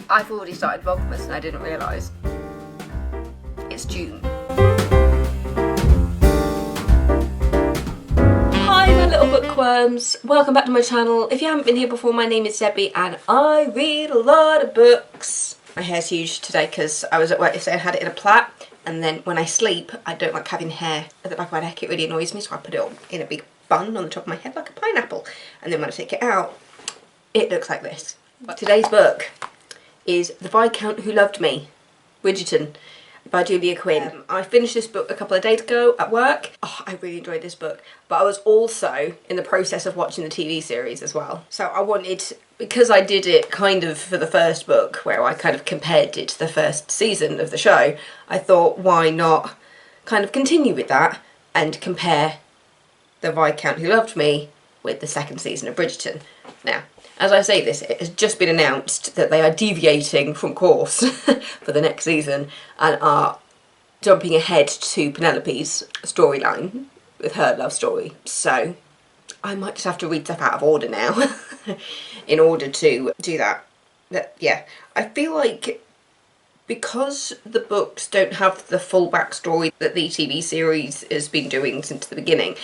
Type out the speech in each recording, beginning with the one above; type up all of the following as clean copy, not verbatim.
I've already started Vlogmas and I didn't realise. It's June. Hi there little bookworms, welcome back to my channel. If you haven't been here before, my name is Debbie and I read a lot of books. My hair's huge today because I was at work yesterday and had it in a plait, and then when I sleep I don't like having hair at the back of my neck, it really annoys me, so I put it on in a big bun on the top of my head like a pineapple, and then when I take it out it looks like this. But today's book is The Viscount Who Loved Me, Bridgerton, by Julia Quinn. I finished this book a couple of days ago at work. Oh, I really enjoyed this book, but I was also in the process of watching the TV series as well. So I wanted, because I did it kind of for the first book, where I kind of compared it to the first season of the show, I thought why not kind of continue with that and compare The Viscount Who Loved Me with the second season of Bridgerton. Now, as I say this, it has just been announced that they are deviating from course for the next season and are jumping ahead to Penelope's storyline with her love story. So I might just have to read stuff out of order now in order to do that. But yeah, I feel like because the books don't have the full backstory that the TV series has been doing since the beginning,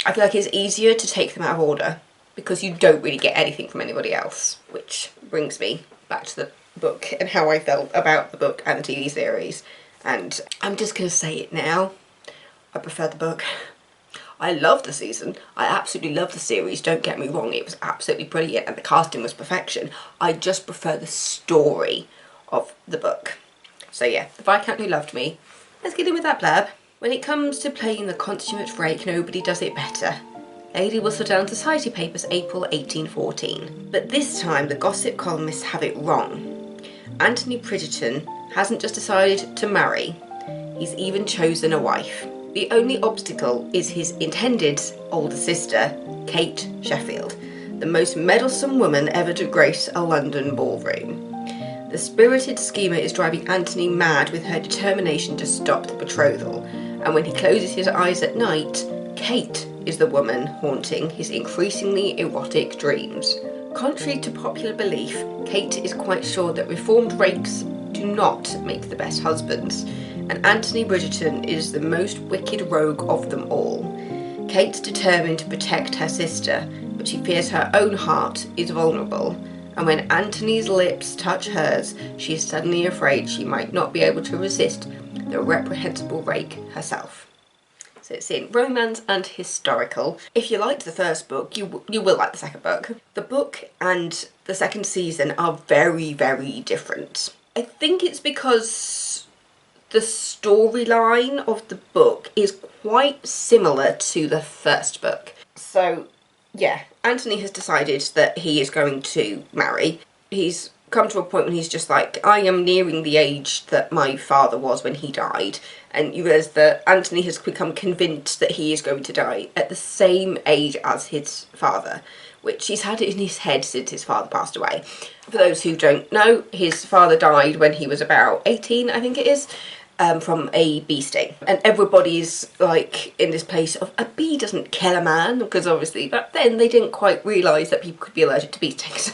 I feel like it's easier to take them out of order, because you don't really get anything from anybody else. Which brings me back to the book and how I felt about the book and the TV series. And I'm just going to say it now. I prefer the book. I love the season. I absolutely love the series, don't get me wrong. It was absolutely brilliant and the casting was perfection. I just prefer the story of the book. So yeah, The Viscount Who Loved Me. Let's get in with that blurb. When it comes to playing the consummate rake, nobody does it better. Lady Whistledown Society Papers, April 1814. But this time the gossip columnists have it wrong. Anthony Bridgerton hasn't just decided to marry, he's even chosen a wife. The only obstacle is his intended older sister, Kate Sheffield, the most meddlesome woman ever to grace a London ballroom. The spirited schemer is driving Anthony mad with her determination to stop the betrothal, and when he closes his eyes at night, Kate is the woman haunting his increasingly erotic dreams. Contrary to popular belief, Kate is quite sure that reformed rakes do not make the best husbands, and Anthony Bridgerton is the most wicked rogue of them all. Kate's determined to protect her sister, but she fears her own heart is vulnerable, and when Anthony's lips touch hers, she is suddenly afraid she might not be able to resist the reprehensible rake herself. So it's in romance and historical. If you liked the first book, you will like the second book. The book and the second season are very, very different. I think it's because the storyline of the book is quite similar to the first book. So yeah, Anthony has decided that he is going to marry. He's come to a point when he's just like, I am nearing the age that my father was when he died. And you realise that Anthony has become convinced that he is going to die at the same age as his father, which he's had it in his head since his father passed away. For those who don't know, his father died when he was about 18, I think it is, from a bee sting. And everybody's like in this place of a bee doesn't kill a man, because obviously back then they didn't quite realise that people could be allergic to bee stings.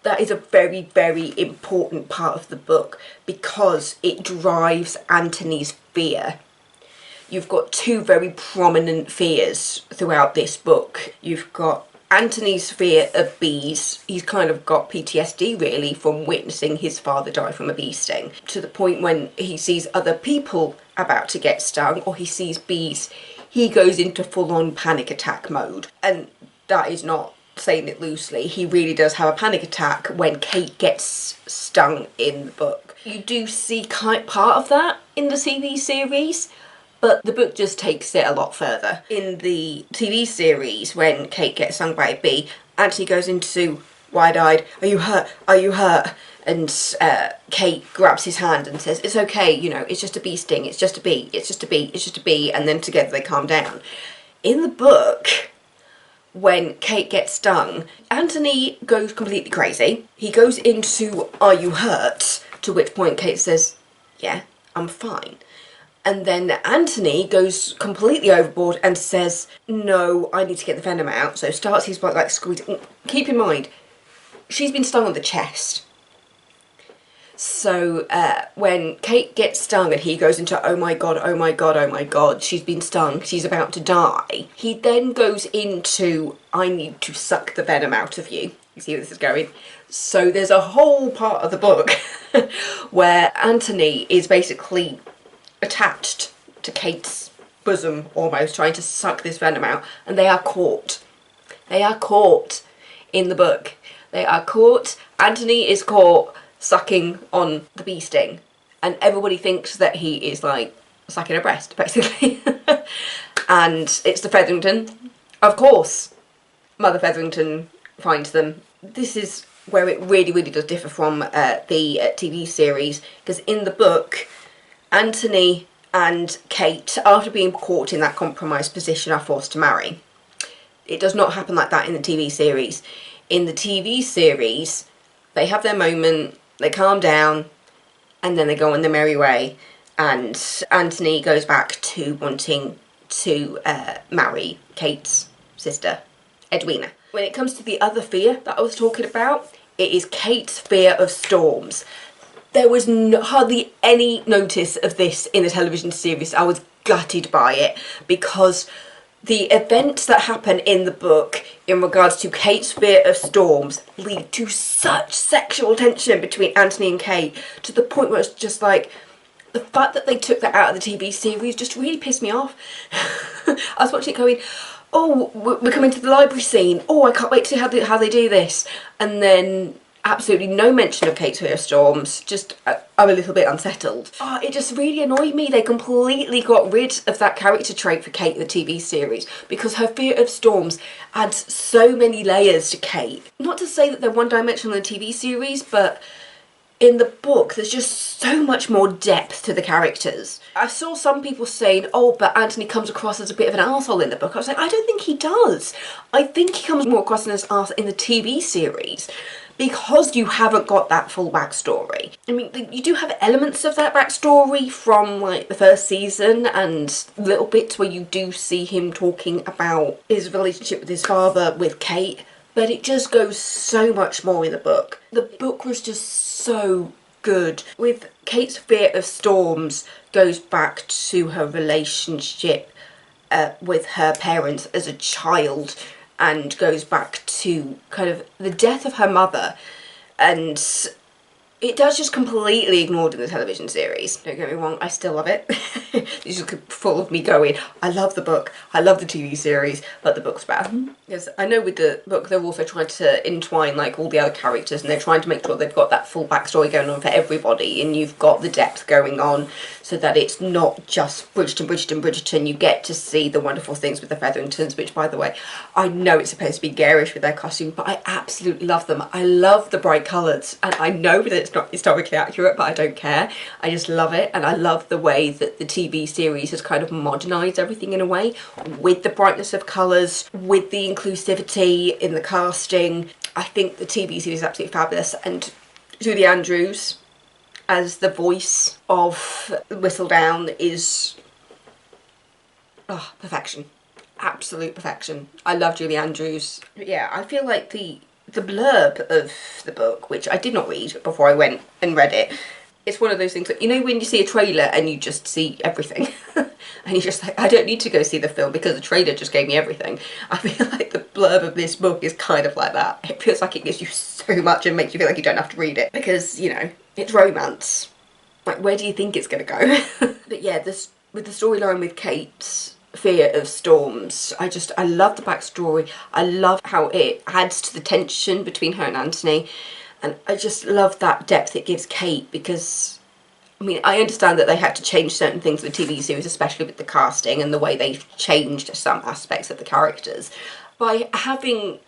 That is a very, very important part of the book because it drives Anthony's fear. You've got two very prominent fears throughout this book. You've got Anthony's fear of bees. He's kind of got PTSD really from witnessing his father die from a bee sting, to the point when he sees other people about to get stung or he sees bees, he goes into full-on panic attack mode. And that is not saying it loosely. He really does have a panic attack when Kate gets stung in the book. You do see part of that in the TV series, but the book just takes it a lot further. In the TV series, when Kate gets stung by a bee, Anthony goes into wide-eyed, are you hurt? Are you hurt? And Kate grabs his hand and says, it's okay, you know, it's just a bee sting, it's just a bee, it's just a bee, it's just a bee, and then together they calm down. In the book, when Kate gets stung, Anthony goes completely crazy. He goes into, are you hurt? To which point Kate says, yeah, I'm fine. And then Anthony goes completely overboard and says, no, I need to get the venom out. So starts his like squeezing. Keep in mind, she's been stung on the chest. So when Kate gets stung and he goes into, oh my god, oh my god, oh my god, she's been stung, she's about to die, he then goes into, I need to suck the venom out of you. You see where this is going? So there's a whole part of the book where Anthony is basically attached to Kate's bosom, almost trying to suck this venom out, and they are caught. They are caught in the book. They are caught. Anthony is caught sucking on the bee sting, and everybody thinks that he is like sucking a breast, basically. And it's the Featherington. Of course, Mother Featherington finds them. This is where it really, really does differ from the TV series, because in the book, Anthony and Kate, after being caught in that compromised position, are forced to marry. It does not happen like that in the TV series. In the TV series, they have their moment, they calm down, and then they go on their merry way, and Anthony goes back to wanting to marry Kate's sister, Edwina. When it comes to the other fear that I was talking about, it is Kate's fear of storms. There was hardly any notice of this in the television series. I was gutted by it, because the events that happen in the book in regards to Kate's fear of storms lead to such sexual tension between Anthony and Kate, to the point where it's just like, the fact that they took that out of the TV series just really pissed me off. I was watching it going, oh, we're coming to the library scene, oh, I can't wait to see how they do this, and then absolutely no mention of Kate's fear of storms. Just, I'm a little bit unsettled. Oh, it just really annoyed me. They completely got rid of that character trait for Kate in the TV series, because her fear of storms adds so many layers to Kate. Not to say that they're one-dimensional in the TV series, but in the book there's just so much more depth to the characters. I saw some people saying, oh, but Anthony comes across as a bit of an arsehole in the book. I was like, I don't think he does. I think he comes more across as an arsehole in the TV series, because you haven't got that full backstory. I mean, you do have elements of that backstory from like the first season, and little bits where you do see him talking about his relationship with his father, with Kate, but it just goes so much more in the book. The book was just so good. With Kate's fear of storms goes back to her relationship with her parents as a child, and goes back to kind of the death of her mother, and it does just completely ignored in the television series. Don't get me wrong, I still love it. This is full of me going, I love the book, I love the TV series, but the book's bad. Because I know with the book they're also trying to entwine like all the other characters, and they're trying to make sure they've got that full backstory going on for everybody, and you've got the depth going on, so that it's not just Bridgerton, Bridgerton, Bridgerton. You get to see the wonderful things with the Featheringtons, which, by the way, I know it's supposed to be garish with their costume, but I absolutely love them. I love the bright colours, and I know that it's not historically accurate, but I don't care. I just love it, and I love the way that the TV series has kind of modernised everything in a way, with the brightness of colours, with the inclusivity in the casting. I think the TV series is absolutely fabulous, and Julie Andrews as the voice of Whistledown is perfection. Absolute perfection. I love Julie Andrews. Yeah, I feel like the blurb of the book, which I did not read before I went and read it, it's one of those things that, you know, when you see a trailer and you just see everything and you're just like, I don't need to go see the film because the trailer just gave me everything. I feel like the blurb of this book is kind of like that. It feels like it gives you so much and makes you feel like you don't have to read it, because, you know, it's romance. Like, where do you think it's going to go? But yeah, with the storyline with Kate's fear of storms, I love the backstory. I love how it adds to the tension between her and Anthony, and I just love that depth it gives Kate, because I mean, I understand that they had to change certain things with the TV series, especially with the casting and the way they've changed some aspects of the characters. By having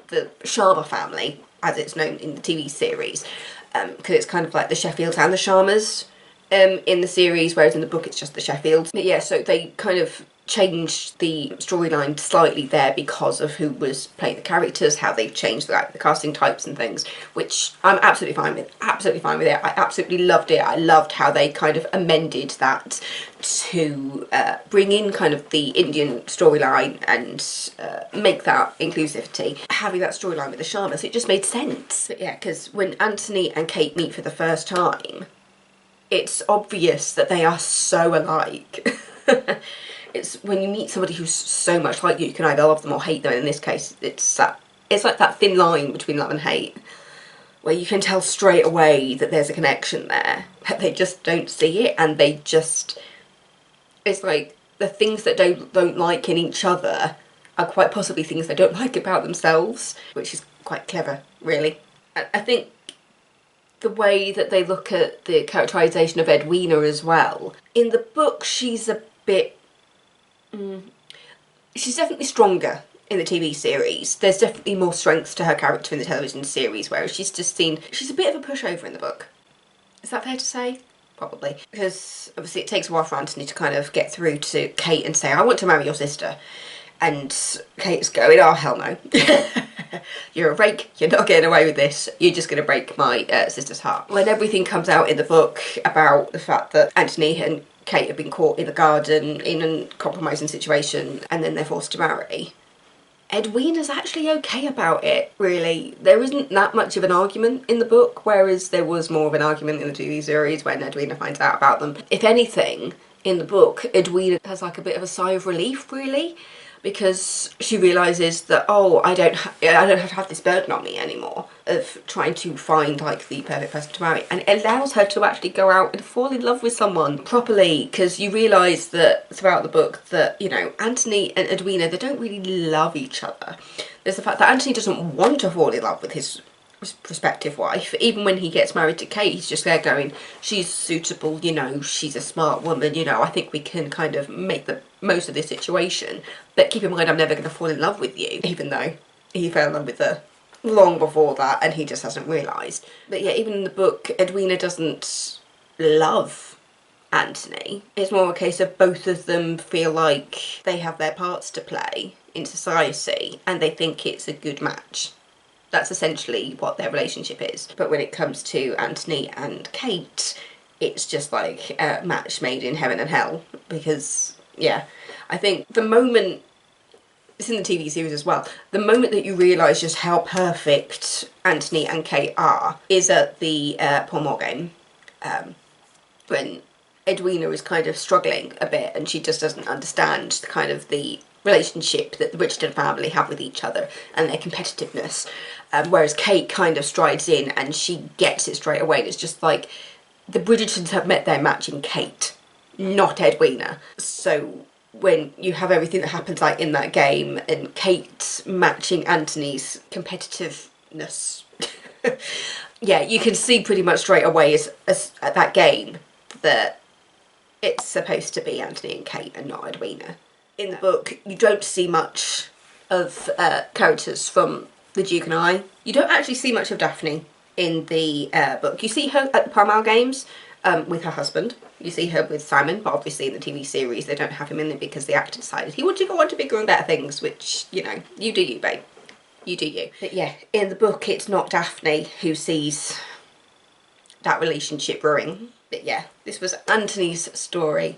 the Sharma family, as it's known in the TV series, because it's kind of like the Sheffields and the Sharmas, in the series, whereas in the book it's just the Sheffield. But yeah, so they kind of changed the storyline slightly there because of who was playing the characters, how they've changed the casting types and things, which I'm absolutely fine with. Absolutely fine with it. I absolutely loved it. I loved how they kind of amended that to bring in kind of the Indian storyline and make that inclusivity. Having that storyline with the Sharmas, it just made sense. But yeah, because when Anthony and Kate meet for the first time, it's obvious that they are so alike. It's when you meet somebody who's so much like you can either love them or hate them. And in this case, it's like that thin line between love and hate, where you can tell straight away that there's a connection there, but they just don't see it, and they just, it's like the things that don't like in each other are quite possibly things they don't like about themselves, which is quite clever, really. I think the way that they look at the characterisation of Edwina as well. In the book, she's a bit... she's definitely stronger in the TV series. There's definitely more strength to her character in the television series, whereas she's just seen... she's a bit of a pushover in the book. Is that fair to say? Probably. Because obviously it takes a while for Anthony to kind of get through to Kate and say, I want to marry your sister. And Kate's going, oh hell no. You're a rake, you're not getting away with this, you're just going to break my sister's heart. When everything comes out in the book about the fact that Anthony and Kate have been caught in the garden in a compromising situation and then they're forced to marry, Edwina's actually okay about it, really. There isn't that much of an argument in the book, whereas there was more of an argument in the TV series when Edwina finds out about them. If anything, in the book, Edwina has like a bit of a sigh of relief, really, because she realises that, oh, I don't have to have this burden on me anymore of trying to find like the perfect person to marry, and it allows her to actually go out and fall in love with someone properly, because you realise that throughout the book that, you know, Anthony and Edwina, they don't really love each other. There's the fact that Anthony doesn't want to fall in love with his prospective wife. Even when he gets married to Kate, he's just there going, she's suitable, you know, she's a smart woman, you know, I think we can kind of make the most of this situation, but keep in mind I'm never going to fall in love with you, even though he fell in love with her long before that and he just hasn't realised. But yeah, even in the book, Edwina doesn't love Anthony. It's more a case of both of them feel like they have their parts to play in society and they think it's a good match. That's essentially what their relationship is. But when it comes to Anthony and Kate, it's just like a match made in heaven and hell. Because, yeah, I think the moment, it's in the TV series as well, the moment that you realise just how perfect Anthony and Kate are is at the Paul Moore game. When Edwina is kind of struggling a bit and she just doesn't understand the kind of the relationship that the Bridgerton family have with each other and their competitiveness, whereas Kate kind of strides in and she gets it straight away, and it's just like the Bridgertons have met their match in Kate, not Edwina. So when you have everything that happens like in that game and Kate matching Anthony's competitiveness, yeah, you can see pretty much straight away as at that game that it's supposed to be Anthony and Kate and not Edwina. In the book, you don't see much of characters from the Duke and I. You don't actually see much of Daphne in the book. You see her at the Pall Mall games with her husband. You see her with Simon, but obviously in the TV series they don't have him in it because the actor decided he wanted to go on to bigger and better things, which, you know, you do you, babe. You do you. But yeah, in the book it's not Daphne who sees that relationship brewing. But yeah, this was Anthony's story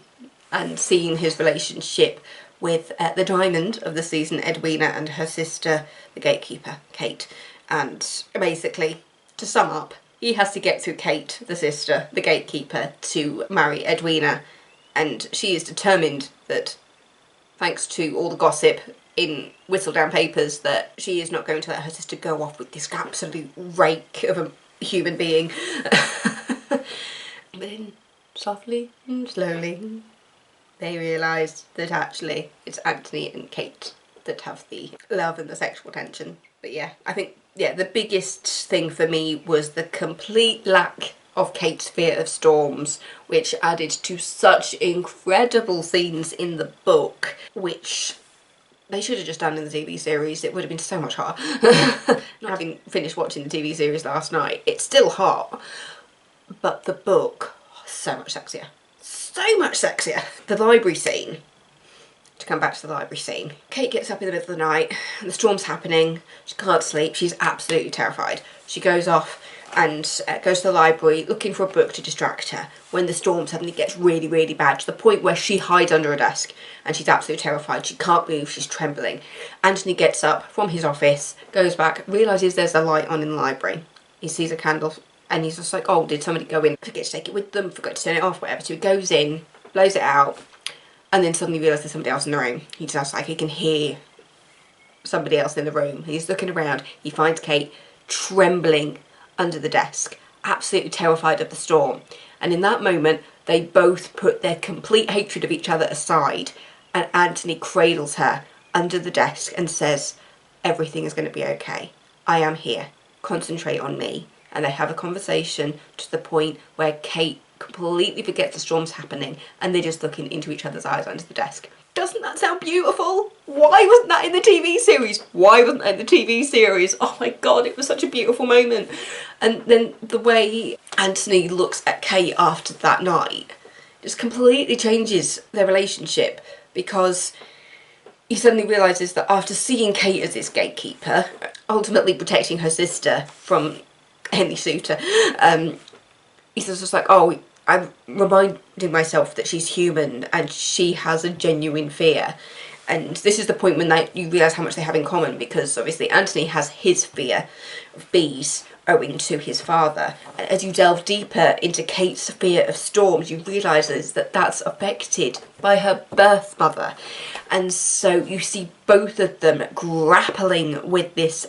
and seeing his relationship with the diamond of the season, Edwina, and her sister, the gatekeeper, Kate. And basically, to sum up, he has to get through Kate, the sister, the gatekeeper, to marry Edwina, and she is determined that, thanks to all the gossip in Whistledown Papers, that she is not going to let her sister go off with this absolute rake of a human being. But then, softly and slowly, they realise that actually it's Anthony and Kate that have the love and the sexual tension. But yeah, I think, yeah, the biggest thing for me was the complete lack of Kate's fear of storms, which added to such incredible scenes in the book, which they should have just done in the TV series. It would have been so much hotter. Not having finished watching the TV series last night, it's still hot, but the book, So much sexier. So much sexier. The library scene. To come back to the library scene. Kate gets up in the middle of the night and the storm's happening. She can't sleep. She's absolutely terrified. She goes off and goes to the library looking for a book to distract her when the storm suddenly gets really, really bad, to the point where she hides under a desk and she's absolutely terrified. She can't move. She's trembling. Anthony gets up from his office, goes back, realises there's a light on in the library. He sees a candle and he's just like, oh, did somebody go in? Forget to take it with them, forgot to turn it off, whatever. So he goes in, blows it out, and then suddenly realises there's somebody else in the room. He just like, he can hear somebody else in the room. He's looking around. He finds Kate trembling under the desk, absolutely terrified of the storm. And in that moment, they both put their complete hatred of each other aside, and Anthony cradles her under the desk and says, everything is going to be okay. I am here. Concentrate on me. And they have a conversation to the point where Kate completely forgets the storm's happening and they're just looking into each other's eyes under the desk. Doesn't that sound beautiful? Why wasn't that in the TV series? Why wasn't that in the TV series? Oh my god, it was such a beautiful moment. And then the way Anthony looks at Kate after that night just completely changes their relationship, because he suddenly realises that after seeing Kate as his gatekeeper, ultimately protecting her sister from any suitor, he's just like, oh, I'm reminding myself that she's human and she has a genuine fear. And this is the point when you realise how much they have in common, because obviously Anthony has his fear of bees owing to his father. And as you delve deeper into Kate's fear of storms, you realise that that's affected by her birth mother. And so you see both of them grappling with this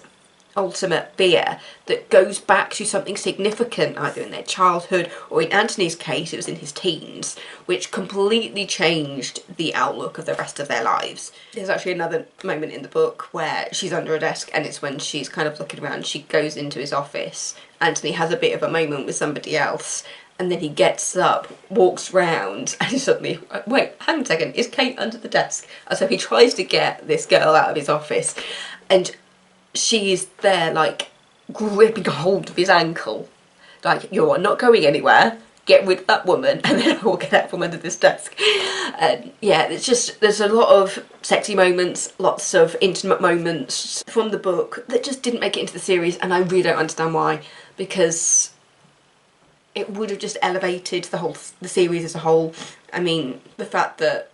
ultimate fear that goes back to something significant either in their childhood, or in Anthony's case it was in his teens, which completely changed the outlook of the rest of their lives. There's actually another moment in the book where she's under a desk, and it's when she's kind of looking around, she goes into his office, Anthony has a bit of a moment with somebody else, and then he gets up, walks round, and he's suddenly, wait, hang on a second, is Kate under the desk? And so he tries to get this girl out of his office, and she is there, like, gripping hold of his ankle. Like, you're not going anywhere. Get rid of that woman, and then I will get out from under this desk. And yeah, there's a lot of sexy moments, lots of intimate moments from the book that just didn't make it into the series, and I really don't understand why, because it would have just elevated the series as a whole. I mean, the fact that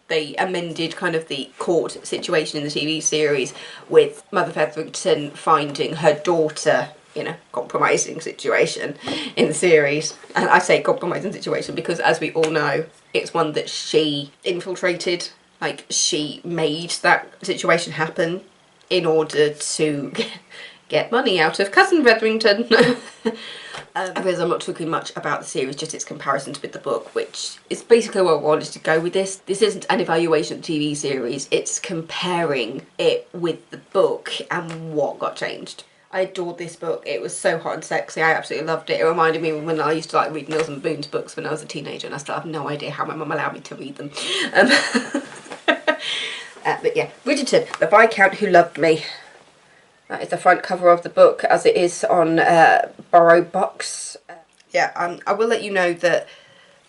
they amended kind of the court situation in the TV series with Mother Featherington finding her daughter in a compromising situation in the series. And I say compromising situation because, as we all know, it's one that she infiltrated. Like, she made that situation happen in order to get money out of Cousin Featherington. Because I'm not talking much about the series, just its comparisons with the book, which is basically where I wanted to go with this. This isn't an evaluation of the TV series, it's comparing it with the book and what got changed. I adored this book. It was so hot and sexy. I absolutely loved it. It reminded me when I used to like read Mills and Boon's books when I was a teenager, and I still have no idea how my mum allowed me to read them. But yeah, Bridgerton, the Viscount Who Loved Me. That is the front cover of the book, as it is on Borrow Box. I will let you know that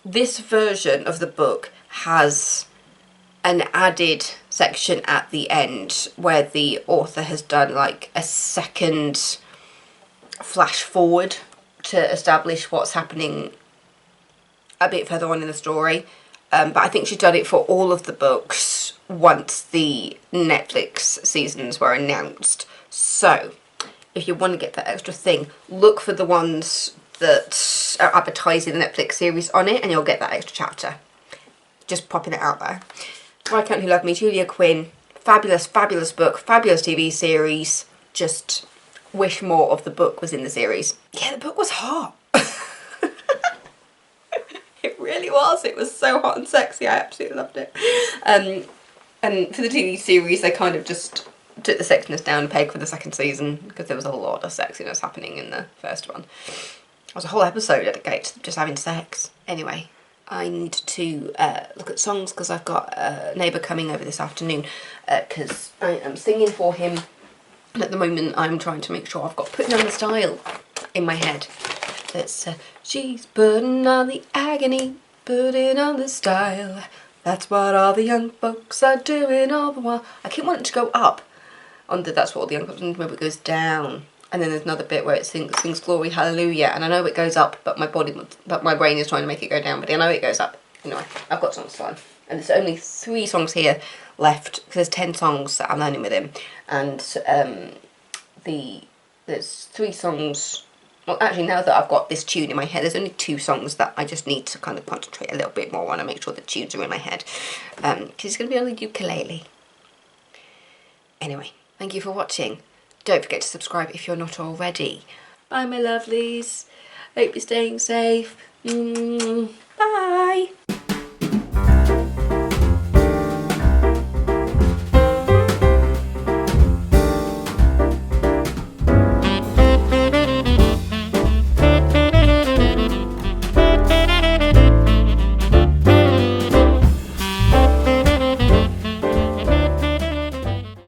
this version of the book has an added section at the end where the author has done like a second flash forward to establish what's happening a bit further on in the story. But I think she's done it for all of the books once the Netflix seasons were announced. So, if you want to get that extra thing, look for the ones that are advertising the Netflix series on it, and you'll get that extra chapter. Just popping it out there. Viscount Who Loved Me, Julia Quinn. Fabulous, fabulous book, fabulous TV series. Just wish more of the book was in the series. Yeah, the book was hot. It really was. It was so hot and sexy. I absolutely loved it. And for the TV series, they kind of just took the sexiness down a peg for the second season, because there was a lot of sexiness happening in the first one. There was a whole episode dedicated to just having sex. Anyway, I need to look at songs, because I've got a neighbour coming over this afternoon, because I am singing for him. And at the moment I'm trying to make sure I've got Putting on the Style in my head. It's she's putting on the agony, putting on the style. That's what all the young folks are doing all the while. I keep wanting to go up under That's What All the Young Folks are doing, but it goes down. And then there's another bit where it sings Glory Hallelujah, and I know it goes up, but my brain is trying to make it go down, but I know it goes up. Anyway, I've got songs to learn. And there's only 3 songs here left, because there's 10 songs that I'm learning with him. And there's 3 songs. Well, actually, now that I've got this tune in my head, there's only 2 songs that I just need to kind of concentrate a little bit more on and make sure the tunes are in my head. Because it's going to be on the ukulele. Anyway, thank you for watching. Don't forget to subscribe if you're not already. Bye, my lovelies. Hope you're staying safe. Bye.